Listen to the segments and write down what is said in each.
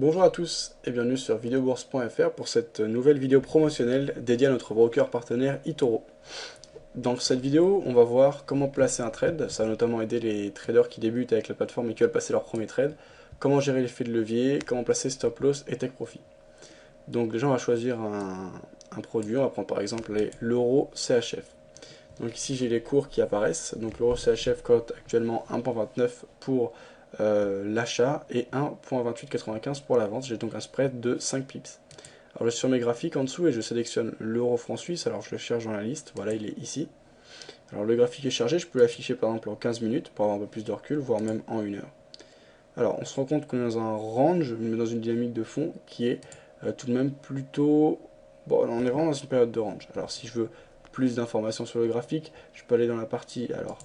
Bonjour à tous et bienvenue sur videobourse.fr pour cette nouvelle vidéo promotionnelle dédiée à notre broker partenaire eToro. Dans cette vidéo, on va voir comment placer un trade, ça va notamment aider les traders qui débutent avec la plateforme et qui veulent passer leur premier trade, comment gérer l'effet de levier, comment placer stop loss et take profit. Donc déjà on va choisir un produit, on va prendre par exemple l'euro CHF. Donc ici j'ai les cours qui apparaissent, donc l'euro CHF cote actuellement 1.29 pour l'achat et 1.2895 pour la vente. J'ai donc un spread de 5 pips. Alors je suis sur mes graphiques en dessous et je sélectionne l'euro franc suisse, alors je le cherche dans la liste, voilà il est ici. Alors le graphique est chargé, je peux l'afficher par exemple en 15 minutes pour avoir un peu plus de recul, voire même en 1 heure. Alors on se rend compte qu'on est dans un range, mais dans une dynamique de fond qui est tout de même plutôt... Bon, on est vraiment dans une période de range. Alors si je veux plus d'informations sur le graphique, je peux aller dans la partie... Alors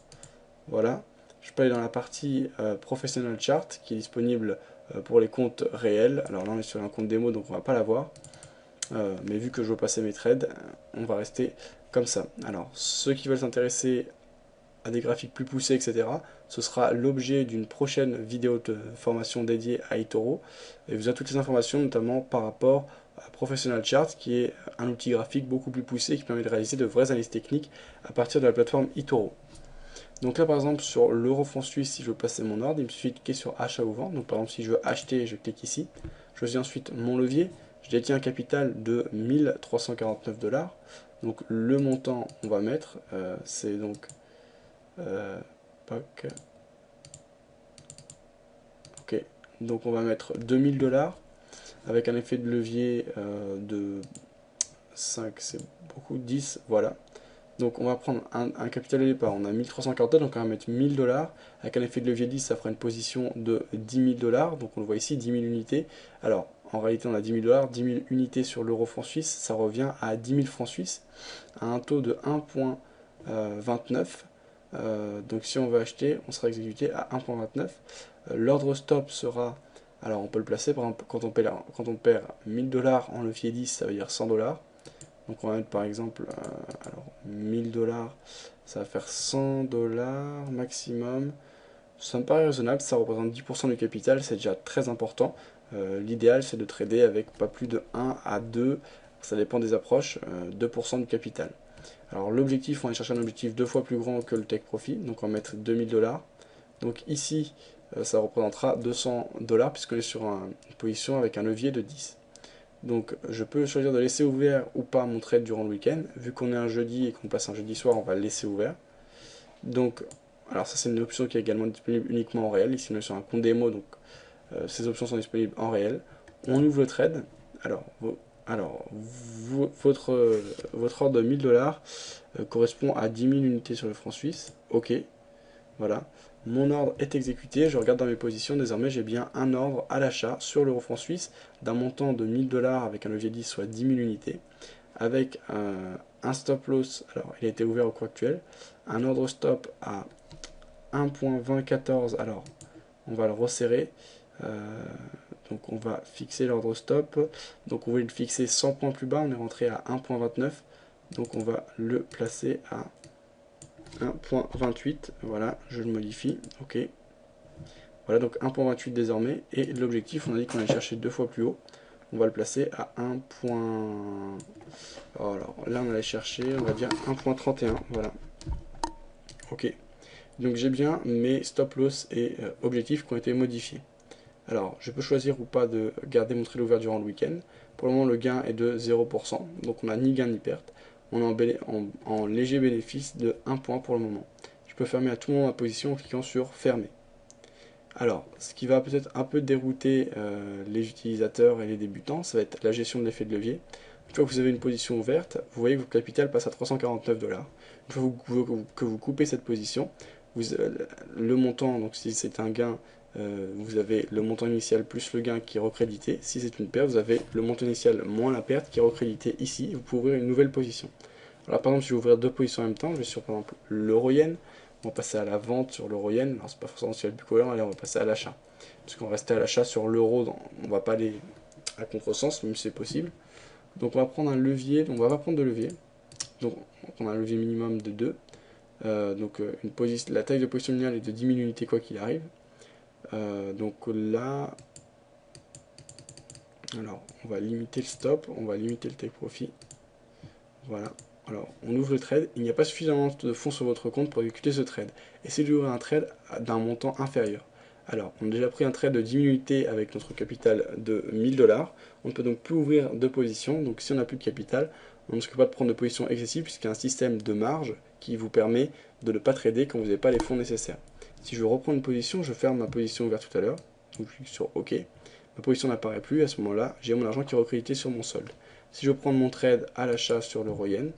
voilà, je peux aller dans la partie Professional Chart qui est disponible pour les comptes réels. Alors là on est sur un compte démo donc on va pas l'avoir. Mais vu que je veux passer mes trades, on va rester comme ça. Alors ceux qui veulent s'intéresser à des graphiques plus poussés, etc., ce sera l'objet d'une prochaine vidéo de formation dédiée à eToro. Et vous avez toutes les informations, notamment par rapport à Professional Chart, qui est un outil graphique beaucoup plus poussé qui permet de réaliser de vraies analyses techniques à partir de la plateforme eToro. Donc là par exemple sur l'euro franc suisse, si je veux passer mon ordre, il me suffit de cliquer sur achat ou vente. Donc par exemple si je veux acheter, je clique ici. Je choisis ensuite mon levier. Je détiens un capital de 1349 $. Donc le montant on va mettre, c'est donc ok. Donc on va mettre 2000 $ avec un effet de levier de 5, c'est beaucoup, 10, voilà. Donc on va prendre un capital de départ, on a 1340 $, donc on va mettre 1000 $, avec un effet de levier 10, ça fera une position de 10 000 $, donc on le voit ici, 10 000 unités. Alors en réalité on a 10 000 $, 10 000 unités sur l'euro franc suisse, ça revient à 10 000 francs suisses, à un taux de 1.29. Donc si on veut acheter, on sera exécuté à 1.29. L'ordre stop sera, alors on peut le placer, par exemple quand on perd 1000 $ en levier 10, ça veut dire 100 $. Donc on va mettre par exemple, alors 1000 $, ça va faire 100 $ maximum. Ça me paraît raisonnable, ça représente 10% du capital, c'est déjà très important. L'idéal c'est de trader avec pas plus de 1 à 2, ça dépend des approches, 2% du capital. Alors l'objectif, on va chercher un objectif 2 fois plus grand que le take profit, donc on va mettre 2000 $. Donc ici, ça représentera 200 $ puisqu'on est sur une position avec un levier de 10. Donc je peux choisir de laisser ouvert ou pas mon trade durant le week-end. Vu qu'on est un jeudi et qu'on passe un jeudi soir, on va le laisser ouvert. Donc, alors ça c'est une option qui est également disponible uniquement en réel. Ici on est sur un compte démo, donc ces options sont disponibles en réel. On ouvre le trade. Alors, votre ordre de 1000 $ correspond à 10 000 unités sur le franc suisse. Ok, voilà. Mon ordre est exécuté, je regarde dans mes positions, désormais j'ai bien un ordre à l'achat sur l'euro franc suisse d'un montant de 1000 $ avec un levier 10, soit 10 000 unités, avec un stop loss, alors il a été ouvert au cours actuel, un ordre stop à 1.2014, alors on va le resserrer, donc on va fixer l'ordre stop, donc on va le fixer 100 points plus bas, on est rentré à 1.29, donc on va le placer à 1.28, voilà, je le modifie, ok. Voilà, donc 1.28 désormais, et l'objectif, on a dit qu'on allait chercher 2 fois plus haut, on va le placer à 1. Alors là, on allait chercher, on va dire 1.31, voilà, ok. Donc j'ai bien mes stop loss et objectifs qui ont été modifiés. Alors, je peux choisir ou pas de garder mon trade ouvert durant le week-end. Pour le moment, le gain est de 0%, donc on n'a ni gain ni perte. On est en léger bénéfice de 1 point pour le moment. Je peux fermer à tout moment ma position en cliquant sur fermer. Alors, ce qui va peut-être un peu dérouter les utilisateurs et les débutants, ça va être la gestion de l'effet de levier. Une fois que vous avez une position ouverte, vous voyez que votre capital passe à 349 $. Une fois que vous coupez cette position, le montant, donc si c'est un gain, vous avez le montant initial plus le gain qui est recrédité. Si c'est une perte, vous avez le montant initial moins la perte qui est recrédité ici. Vous pouvez ouvrir une nouvelle position. Alors par exemple, si je vais ouvrir deux positions en même temps, je vais sur par exemple l'euro-yen. On va passer à la vente sur l'euro-yen. Alors c'est pas forcément le plus cohérent, allez on va passer à l'achat. Parce qu'on va rester à l'achat sur l'euro, on va pas aller à contresens, même si c'est possible. Donc on va prendre un levier, donc on va pas prendre de levier. Donc on a un levier minimum de 2. La taille de position minimale est de 10 000 unités quoi qu'il arrive. Donc là, Alors, on va limiter le stop, on va limiter le take profit. Voilà. Alors, on ouvre le trade. Il n'y a pas suffisamment de fonds sur votre compte pour exécuter ce trade. Essayez d'ouvrir un trade d'un montant inférieur. Alors, on a déjà pris un trade de 10 unités avec notre capital de 1000 $. On ne peut donc plus ouvrir de position. Donc, si on n'a plus de capital, on ne risque pas de prendre de position excessive puisqu'il y a un système de marge qui vous permet de ne pas trader quand vous n'avez pas les fonds nécessaires. Si je reprends une position, je ferme ma position ouverte tout à l'heure. Donc, je clique sur OK. Ma position n'apparaît plus. À ce moment-là, j'ai mon argent qui est recrédité sur mon solde. Si je prends mon trade à l'achat sur l'euro-yen,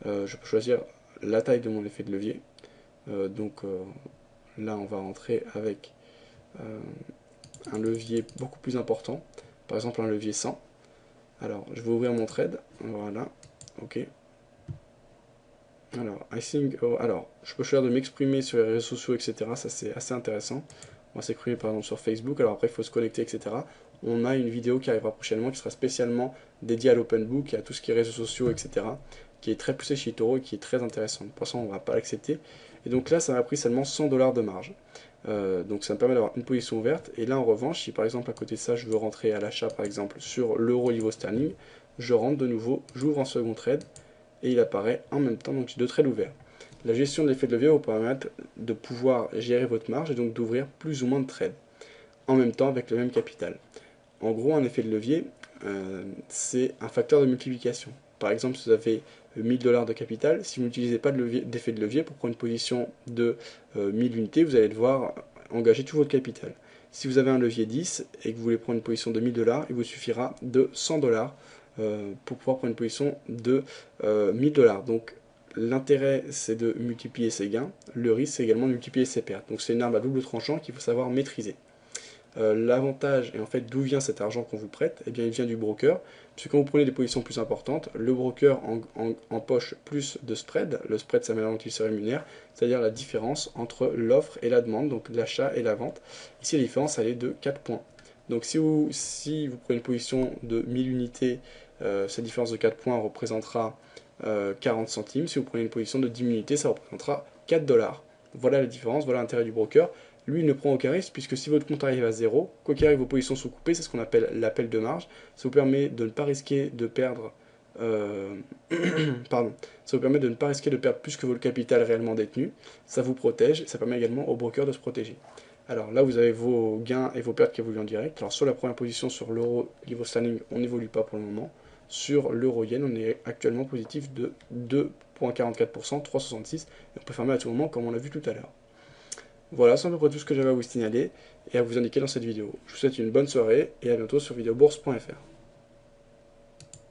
je peux choisir la taille de mon effet de levier. Là, on va rentrer avec un levier beaucoup plus important. Par exemple, un levier 100. Alors, je vais ouvrir mon trade. Voilà. OK. Alors, je peux choisir de m'exprimer sur les réseaux sociaux, etc. Ça, c'est assez intéressant. On va s'exprimer par exemple sur Facebook. Alors après, il faut se connecter, etc. On a une vidéo qui arrivera prochainement qui sera spécialement dédiée à l'open book et à tout ce qui est réseaux sociaux, etc. qui est très poussé chez eToro et qui est très intéressant. Pour l'instant, on ne va pas l'accepter. Et donc là, ça m'a pris seulement 100 $ de marge. Donc ça me permet d'avoir une position ouverte. Et là, en revanche, si par exemple à côté de ça, je veux rentrer à l'achat, par exemple, sur l'euro livre sterling, je rentre de nouveau, j'ouvre un second trade et il apparaît en même temps, donc j'ai deux trades ouverts. La gestion de l'effet de levier va vous permettre de pouvoir gérer votre marge et donc d'ouvrir plus ou moins de trades en même temps avec le même capital. En gros, un effet de levier, c'est un facteur de multiplication. Par exemple, si vous avez 1000 $ de capital, si vous n'utilisez pas d'effet de levier pour prendre une position de 1000 unités, vous allez devoir engager tout votre capital. Si vous avez un levier 10 et que vous voulez prendre une position de 1000 $, il vous suffira de 100 $ pour pouvoir prendre une position de 1000 $. Donc l'intérêt, c'est de multiplier ses gains. Le risque, c'est également de multiplier ses pertes. Donc c'est une arme à double tranchant qu'il faut savoir maîtriser. L'avantage, et en fait d'où vient cet argent qu'on vous prête, eh bien il vient du broker, puisque quand vous prenez des positions plus importantes, le broker empoche plus de spread. Le spread, c'est la manière dont il se rémunère, c'est-à-dire la différence entre l'offre et la demande, donc l'achat et la vente. Ici la différence elle est de 4 points. Donc si vous prenez une position de 1000 unités, cette différence de 4 points représentera 40 centimes. Si vous prenez une position de 10 000 unités, ça représentera 4 $. Voilà la différence, voilà l'intérêt du broker. Lui, il ne prend aucun risque, puisque si votre compte arrive à 0, quoi qu'il arrive, vos positions sont coupées, c'est ce qu'on appelle l'appel de marge. Ça vous permet de ne pas risquer de perdre... Pardon. Ça vous permet de ne pas risquer de perdre plus que votre capital réellement détenu. Ça vous protège, et ça permet également au broker de se protéger. Alors là, vous avez vos gains et vos pertes qui évoluent en direct. Alors sur la première position, sur l'euro livre sterling, on n'évolue pas pour le moment. Sur l'euro yen, on est actuellement positif de 2,44%, 3,66, et on peut fermer à tout moment comme on l'a vu tout à l'heure. Voilà, c'est à peu près tout ce que j'avais à vous signaler et à vous indiquer dans cette vidéo. Je vous souhaite une bonne soirée et à bientôt sur videobourse.fr.